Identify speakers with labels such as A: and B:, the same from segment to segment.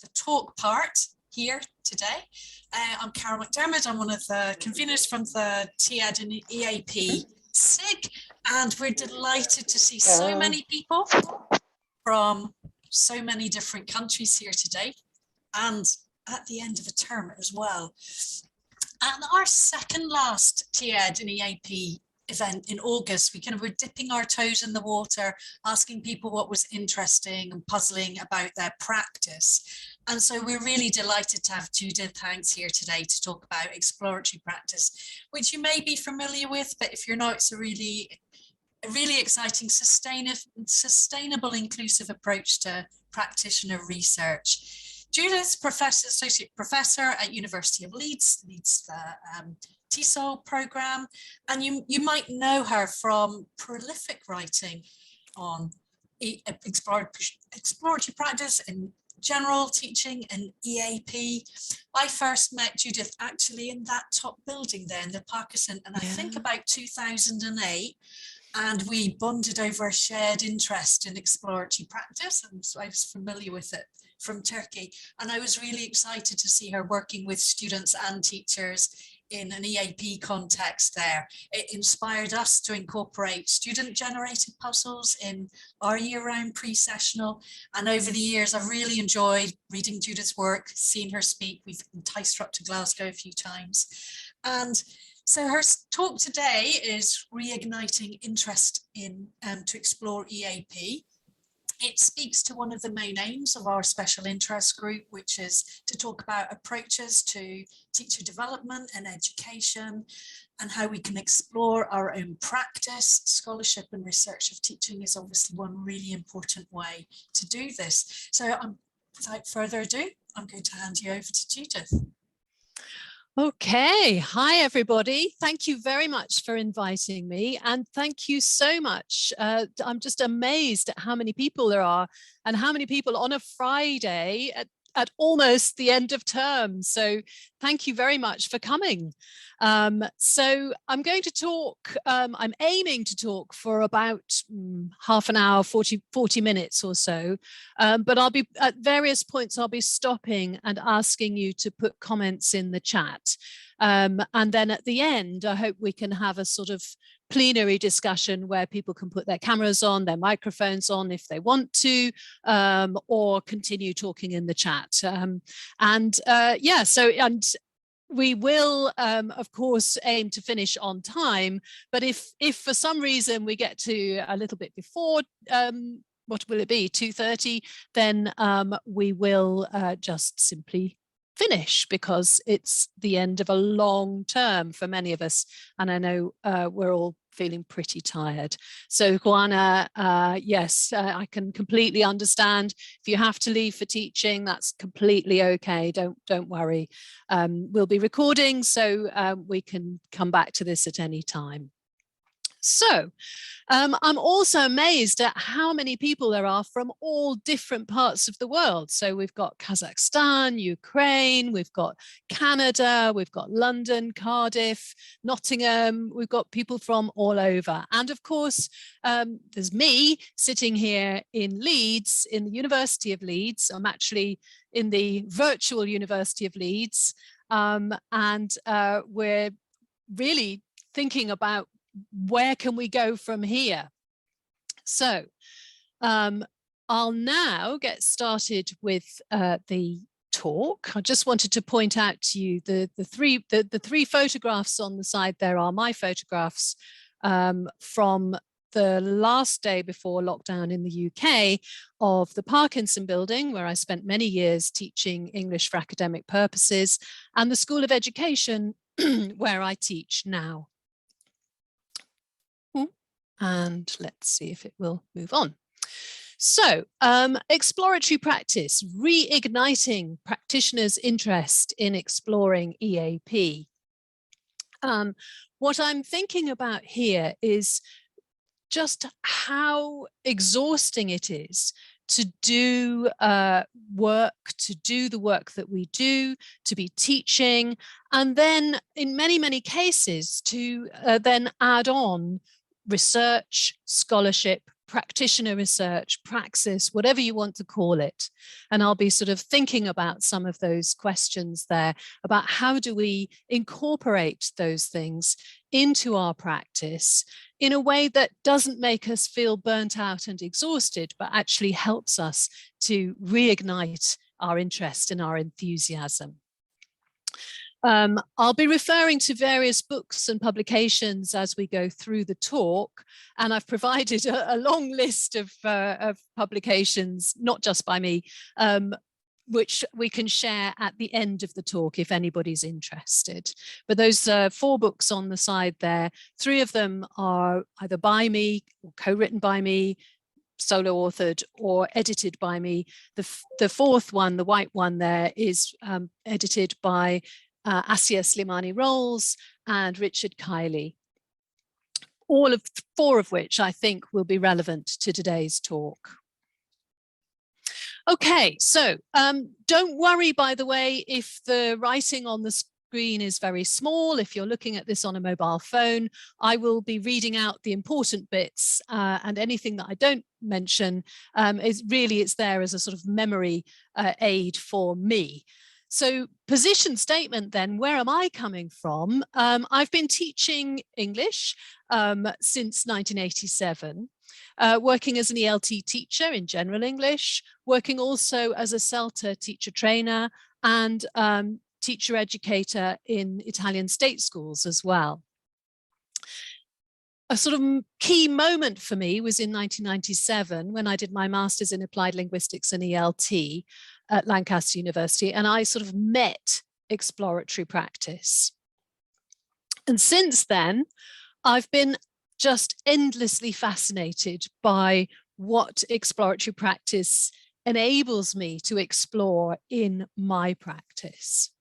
A: the talk part here today. I'm Carol McDermott. I'm one of the conveners from the TED and EAP SIG, and we're delighted to see so many people from so many different countries here today, and at the end of the term as well. And our second last TED and EAP event in August, we were dipping our toes in the water, asking people what was interesting and puzzling about their practice. And so we're really delighted to have Judith Hanks here today to talk about exploratory practice, which you may be familiar with, but if you're not, it's a really exciting, sustainable, inclusive approach to practitioner research. Judith's associate professor at University of Leeds, leads the TESOL program, and you might know her from prolific writing on exploratory practice and general teaching and EAP. I first met Judith actually in that top building there in the Parkinson, and I think about 2008. And we bonded over a shared interest in exploratory practice, and so I was familiar with it from Turkey. And I was really excited to see her working with students and teachers in an EAP context there. It inspired us to incorporate student-generated puzzles in our year-round pre-sessional. And over the years, I've really enjoyed reading Judith's work, seeing her speak. We've enticed her up to Glasgow a few times. And so her talk today is reigniting interest in to explore EAP. It speaks to one of the main aims of our special interest group, which is to talk about approaches to teacher development and education and how we can explore our own practice. Scholarship and research of teaching is obviously one really important way to do this. So without further ado, I'm going to hand you over to Judith.
B: Okay, hi everybody. Thank you very much for inviting me, and thank you so much. I'm just amazed at how many people there are and how many people on a Friday at almost the end of term. So thank you very much for coming. So I'm going to talk, I'm aiming to talk for about half an hour, 40 minutes or so, but I'll be at various points, I'll be stopping and asking you to put comments in the chat. And then at the end, I hope we can have a sort of plenary discussion where people can put their cameras on, their microphones on if they want to, or continue talking in the chat. We will, of course, aim to finish on time, but if for some reason we get to a little bit before, what will it be, 2:30, then we will just simply finish, because it's the end of a long term for many of us, and I know we're all feeling pretty tired. So Juana, yes, I can completely understand. If you have to leave for teaching, that's completely okay. Don't worry. We'll be recording, so we can come back to this at any time. So I'm also amazed at how many people there are from all different parts of the world. So we've got Kazakhstan, Ukraine, we've got Canada, we've got London, Cardiff, Nottingham, we've got people from all over. And of course, there's me sitting here in Leeds, in the University of Leeds. I'm actually in the virtual University of Leeds, and we're really thinking about where can we go from here. So I'll now get started with the talk. I just wanted to point out to you the three photographs on the side there are my photographs from the last day before lockdown in the UK of the Parkinson building, where I spent many years teaching English for academic purposes, and the School of Education where I teach now. And let's see if it will move on. So exploratory practice, reigniting practitioners' interest in exploring EAP. What I'm thinking about here is just how exhausting it is to do work, to do the work that we do, to be teaching, and then in many, many cases to then add on research, scholarship, practitioner research, praxis, whatever you want to call it. And I'll be sort of thinking about some of those questions there about how do we incorporate those things into our practice in a way that doesn't make us feel burnt out and exhausted, but actually helps us to reignite our interest and our enthusiasm. I'll be referring to various books and publications as we go through the talk, and I've provided a long list of publications, not just by me, which we can share at the end of the talk if anybody's interested. But those 4 books on the side there, 3 of them are either by me or co-written by me, solo authored, or edited by me. The 4th one, the white one there, is edited by Assia Slimani-Rolls and Richard Kiley. All of 4 of which I think will be relevant to today's talk. Okay, so don't worry, by the way, if the writing on the screen is very small. If you're looking at this on a mobile phone, I will be reading out the important bits, and anything that I don't mention it's there as a sort of memory aid for me. So position statement then, where am I coming from? I've been teaching English since 1987, working as an ELT teacher in general English, working also as a CELTA teacher trainer and teacher educator in Italian state schools as well. A sort of key moment for me was in 1997 when I did my master's in applied linguistics and ELT at Lancaster University, and I sort of met exploratory practice. And since then, I've been just endlessly fascinated by what exploratory practice enables me to explore in my practice.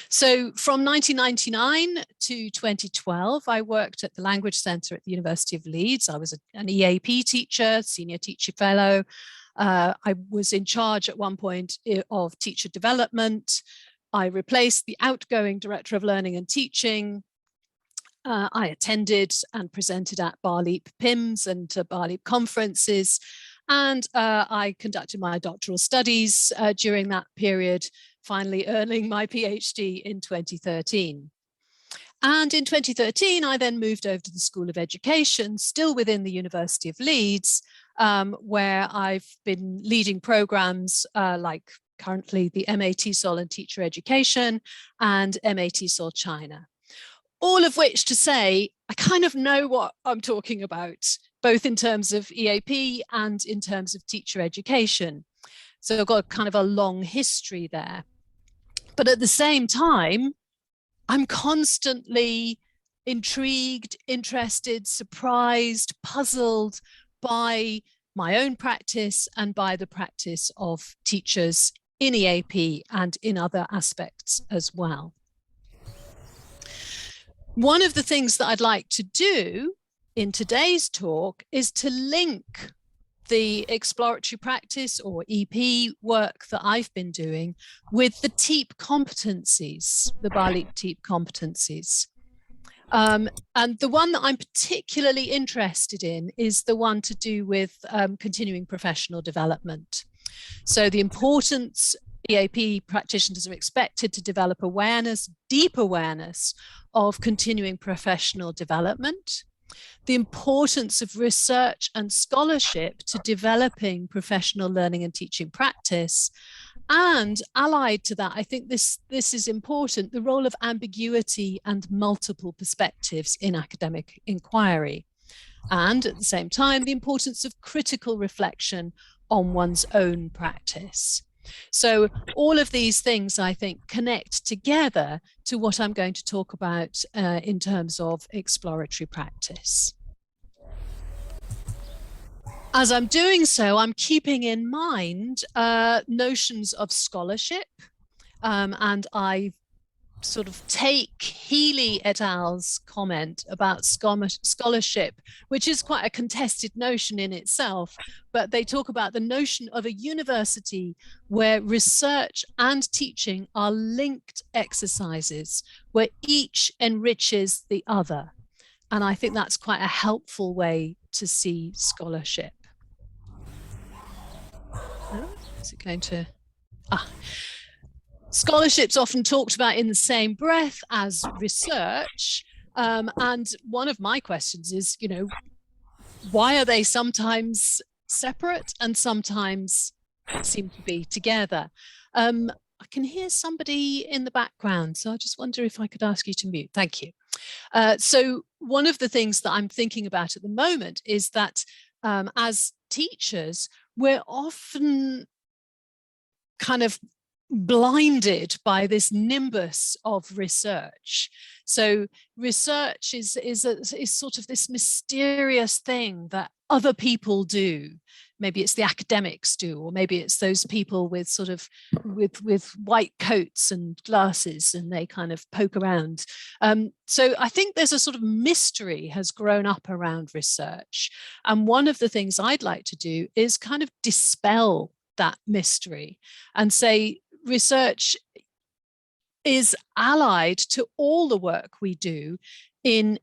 B: So from 1999 to 2012, I worked at the Language Centre at the University of Leeds. I was an EAP teacher, senior teacher fellow. I was in charge at one point of teacher development. I replaced the outgoing director of learning and teaching. I attended and presented at BALEAP PIMS and BALEAP conferences. And I conducted my doctoral studies during that period, finally earning my PhD in 2013. And in 2013, I then moved over to the School of Education, still within the University of Leeds, where I've been leading programs like currently the MA TESOL and Teacher Education and MA TESOL China. All of which to say, I kind of know what I'm talking about, both in terms of EAP and in terms of teacher education. So I've got kind of a long history there. But at the same time, I'm constantly intrigued, interested, surprised, puzzled by my own practice and by the practice of teachers in EAP and in other aspects as well. One of the things that I'd like to do in today's talk is to link the exploratory practice or EP work that I've been doing with the Teap Competencies, the BALEAP Teap Competencies. And the one that I'm particularly interested in is the one to do with continuing professional development. So the importance EAP practitioners are expected to develop awareness, deep awareness of continuing professional development, the importance of research and scholarship to developing professional learning and teaching practice, and allied to that, I think this is important, the role of ambiguity and multiple perspectives in academic inquiry. And at the same time, the importance of critical reflection on one's own practice. So all of these things, I think, connect together to what I'm going to talk about in terms of exploratory practice. As I'm doing so, I'm keeping in mind notions of scholarship, and I sort of take Healy et al.'s comment about scholarship, which is quite a contested notion in itself, but they talk about the notion of a university where research and teaching are linked exercises, where each enriches the other. And I think that's quite a helpful way to see scholarship. Oh, is it going to? Scholarship's often talked about in the same breath as research. And one of my questions is, why are they sometimes separate and sometimes seem to be together? I can hear somebody in the background, so I just wonder if I could ask you to mute. Thank you. So one of the things that I'm thinking about at the moment is that as teachers, we're often kind of blinded by this nimbus of research. So research is sort of this mysterious thing that other people do. Maybe it's the academics do, or maybe it's those people with sort of with white coats and glasses, and they kind of poke around. So I think there's a sort of mystery has grown up around research. And one of the things I'd like to do is kind of dispel that mystery and say research is allied to all the work we do in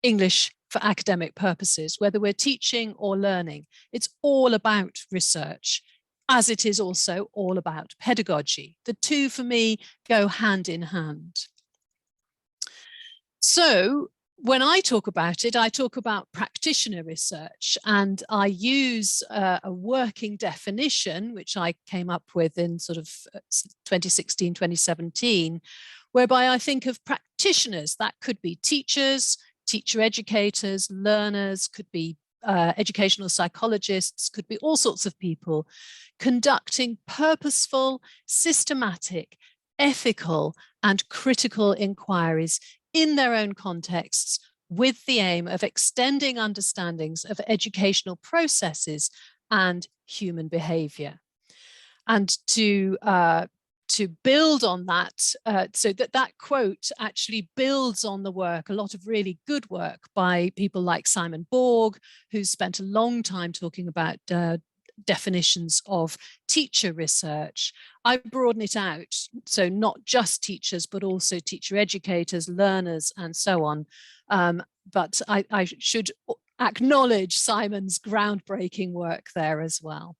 B: English for academic purposes, whether we're teaching or learning. It's all about research, as it is also all about pedagogy. The two, for me, go hand in hand. So when I talk about it, I talk about practitioner research, and I use a working definition, which I came up with in sort of 2016, 2017, whereby I think of practitioners. That could be teachers, teacher educators, learners, could be educational psychologists, could be all sorts of people conducting purposeful, systematic, ethical, and critical inquiries in their own contexts, with the aim of extending understandings of educational processes and human behavior. And to build on that, so that quote actually builds on the work, a lot of really good work by people like Simon Borg, who spent a long time talking about definitions of teacher research. I broaden it out, so not just teachers, but also teacher educators, learners, and so on. But I should acknowledge Simon's groundbreaking work there as well.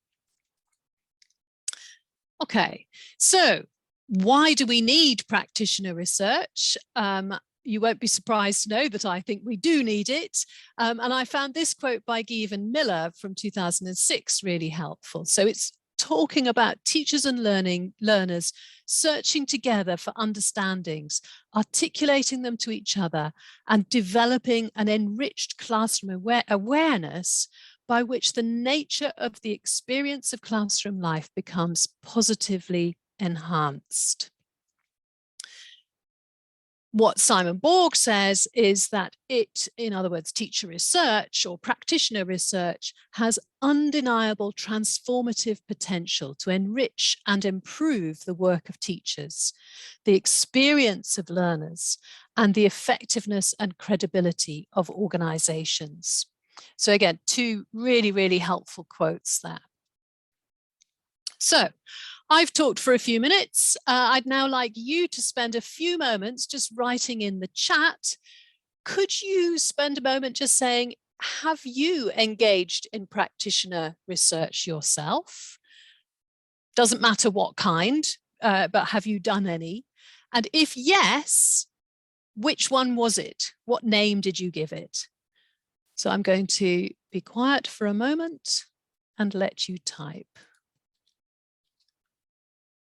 B: Okay, so why do we need practitioner research? You won't be surprised to know that I think we do need it. And I found this quote by Given Miller from 2006 really helpful. So it's talking about teachers and learners searching together for understandings, articulating them to each other, and developing an enriched classroom awareness by which the nature of the experience of classroom life becomes positively enhanced. What Simon Borg says is that it, in other words, teacher research or practitioner research, has undeniable transformative potential to enrich and improve the work of teachers, the experience of learners, and the effectiveness and credibility of organizations. So again, two really, really helpful quotes there. So I've talked for a few minutes. I'd now like you to spend a few moments just writing in the chat. Could you spend a moment just saying, have you engaged in practitioner research yourself? Doesn't matter what kind, but have you done any? And if yes, which one was it? What name did you give it? So I'm going to be quiet for a moment and let you type.